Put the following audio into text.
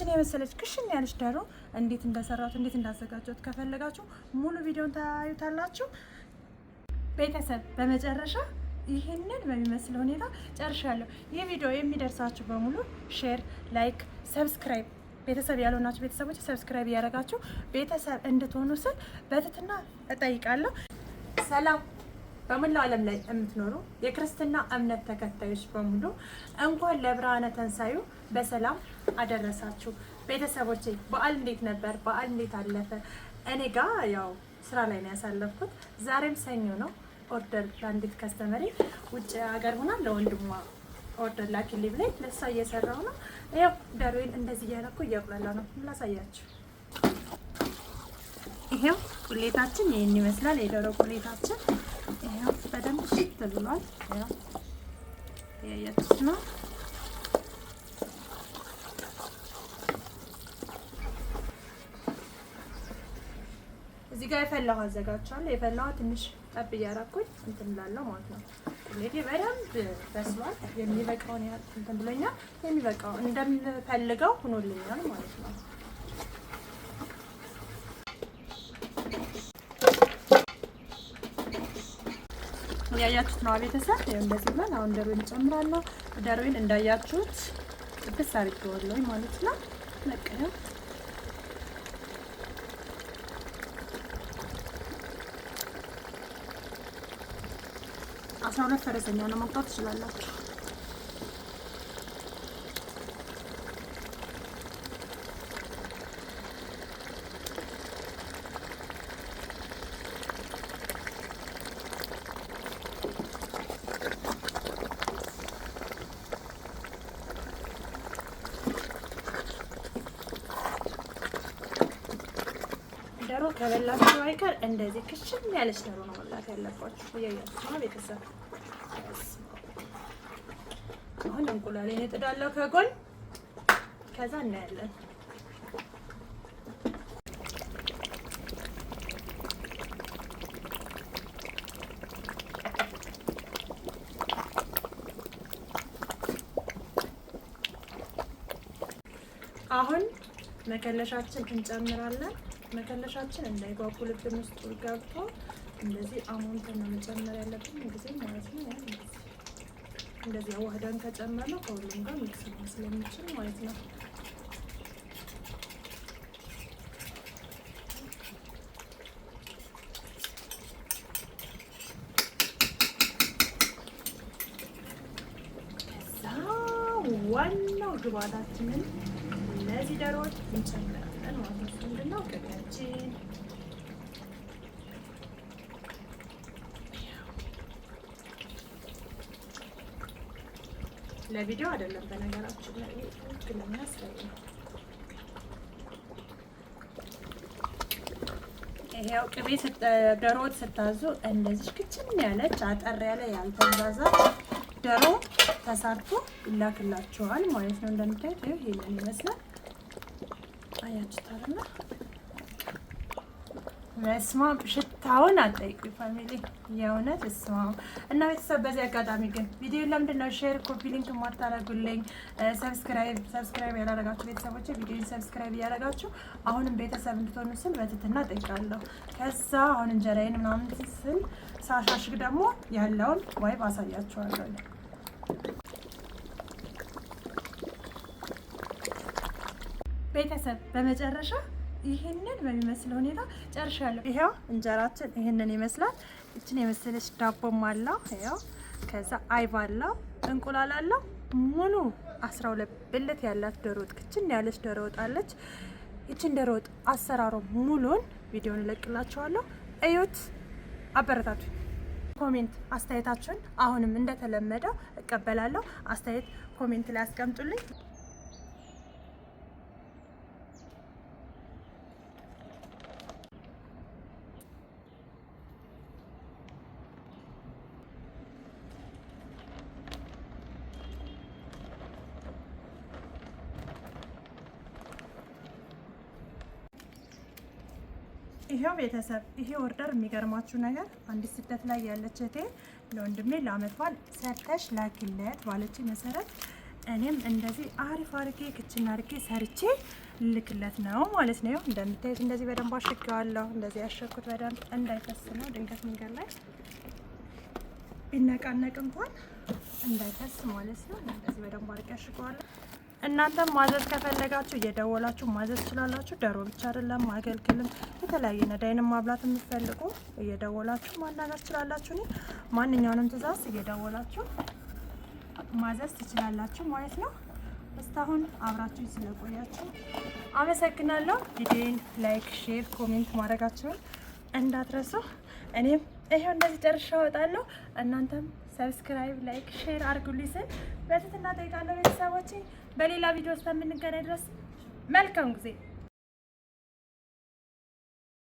እችን የመሰለች ክሽን ያለች ዶሮ እንዴት እንደሰራሁት እንዴት እንዳዘጋጀሁት ከፈለጋችሁ ሙሉ ቪዲዮን ታዩታላችሁ። ቤተሰብ በመጨረሻ ይሄንን በሚመስል ሁኔታ ጨርሻለሁ። ይህ ቪዲዮ የሚደርሳችሁ በሙሉ ሼር፣ ላይክ፣ ሰብስክራይብ ቤተሰብ ያልሆናችሁ ቤተሰቦች ሰብስክራይብ እያደረጋችሁ ቤተሰብ እንድትሆኑ ስል በትህትና እጠይቃለሁ። ሰላም በመላው ዓለም ላይ የምትኖሩ የክርስትና እምነት ተከታዮች በሙሉ እንኳን ለብርሃነ ትንሣኤው በሰላም አደረሳችሁ። ቤተሰቦቼ በዓል እንዴት ነበር? በዓል እንዴት አለፈ? እኔ ጋር ያው ስራ ላይ ነው ያሳለፍኩት። ዛሬም ሰኞ ነው። ኦርደር ለአንዲት ከስተመሪ ውጭ ሀገር ሆና ለወንድሟ ኦርደር ላኪልኝ ብለኝ ለእሷ እየሰራሁ ነው። ያው ዶሮዬን እንደዚህ እያደረኩ እያቁላላ ነው። ላሳያችሁ። ይሄው ቁሌታችን ይሄን ይመስላል። የዶሮ ቁሌታችን ይሄው በደንብ ሽት ብሏል። ያው ያያችሁት ነው። እዚህ ጋር የፈላው አዘጋጅቻለሁ። የፈላው ትንሽ ጠብ እያደረኩኝ እንትን እላለሁ ማለት ነው። ቁሌቴ በደንብ በስሏል። የሚበቃውን ያህል እንትን ብሎኛል። የሚበቃው እንደምፈልገው ሆኖልኛል ማለት ነው። ያያችሁት ነው ቤተሰብ። እንደዚህ ብለን አሁን ዶሮውን እንጨምራለሁ። ዶሮውን እንዳያችሁት ጥብስ አድርጌዋለሁ ማለት ነው። ለቀየው 12 ፈረሰኛ ነው መውጣት ትችላላችሁ። ዶሮ ከበላችሁ አይቀር እንደዚህ ክሽን ያለች ዶሮ ነው መብላት ያለባችሁ። እያያችሁ ነው ቤተሰብ። አሁን እንቁላሌን እጥዳለሁ ከጎን፣ ከዛ እናያለን። አሁን መከለሻችን እንጨምራለን። መከለሻችን እንዳይጓጉልብን ውስጥ ገብቶ እንደዚህ አሞንተን ነው መጨመር ያለብን ጊዜ ማለት ነው። እንደዚህ አዋህደን ከጨመርነው ከሁሉም ጋር ሚክስ ነው ስለሚችል ማለት ነው። ከዛ ዋናው ግብአታችንን እነዚህ ዶሮዎች እንጨምራለን ማለት ነው። ምንድነው ቅቤያችን ለቪዲዮ አይደለም በነገራችን ላይ ትክክለኛ ስራዬ ነው። ይሄው ቅቤ ዶሮ ስታዙ እንደዚህ ክችን ያለች አጠር ያለ ያልተንዛዛ ዶሮ ተሰርቶ ይላክላችኋል ማለት ነው። እንደምታዩት ይሄንን ይመስላል። አያችሁታልና መስማ ሽታውን አጠይቁኝ ፋሚሊ የእውነት እስማ እና ቤተሰብ። በዚህ አጋጣሚ ግን ቪዲዮ ለምንድን ነው ሼር፣ ኮፒ ሊንክ ማታረጉልኝ? ሰብስክራይብ ያላረጋችሁ ቤተሰቦች ቪዲዮን ሰብስክራይብ እያረጋችሁ አሁንም ቤተሰብ እንድትሆኑ ስል በትህትና እጠይቃለሁ። ከዛ አሁን እንጀራዬን ምናምን ስል ሳሻሽግ ደግሞ ያለውን ዋይብ አሳያችኋለሁ። ቤተሰብ በመጨረሻ ይሄንን በሚመስል ሁኔታ ጨርሻለሁ። ይሄው እንጀራችን ይሄንን ይመስላል። እችን የመሰለች ዳቦም አለው። ይሄው ከዛ አይብ አለው፣ እንቁላል አለው። ሙሉ 12 ብልት ያላት ዶሮ ወጥ ክችን ያለች ዶሮ ወጥ አለች። እችን ዶሮ ወጥ አሰራሩ ሙሉን ቪዲዮን እለቅላችኋለሁ። እዩት፣ አበረታቱ። ኮሜንት አስተያየታችሁን አሁንም እንደተለመደው እቀበላለሁ። አስተያየት ኮሜንት ላይ አስቀምጡልኝ። ይሄው ቤተሰብ ይሄ ኦርደር የሚገርማችሁ ነገር አንዲት ስደት ላይ ያለች እህቴ ለወንድሜ ለአመት በዓል ሰርተሽ ላኪለት ባለች መሰረት እኔም እንደዚህ አሪፍ አድርጌ ክችና አድርጌ ሰርቼ ልክለት ነው ማለት ነው። እንደምታዩት እንደዚህ በደንብ አሽገዋለሁ። እንደዚህ ያሸኩት በደንብ እንዳይፈስ ነው። ድንገት መንገድ ላይ ቢነቃነቅ እንኳን እንዳይፈስ ማለት ነው። እንደዚህ በደንብ አድርጌ አሽገዋለሁ። እናንተም ማዘዝ ከፈለጋችሁ እየደወላችሁ ማዘዝ ትችላላችሁ። ዶሮ ብቻ አይደለም ማገልገልም የተለያየ ነዳይንም ማብላት የምትፈልጉ እየደወላችሁ ማናገር ትችላላችሁ። እኔ ማንኛውንም ትእዛዝ እየደወላችሁ ማዘዝ ትችላላችሁ ማለት ነው። እስካሁን አብራችሁ ስለቆያችሁ አመሰግናለሁ። ቪዲዮን ላይክ፣ ሼር፣ ኮሜንት ማድረጋችሁን እንዳትረሱ። እኔም ይሄው እንደዚህ ጨርሼ እወጣለሁ። እናንተም ሰብስክራይብ፣ ላይክ፣ ሼር አድርጉልኝ ስል በትህትና እጠይቃለሁ። ቤተሰቦቼ በሌላ ቪዲዮ እስከምንገናኝ ድረስ መልካም ጊዜ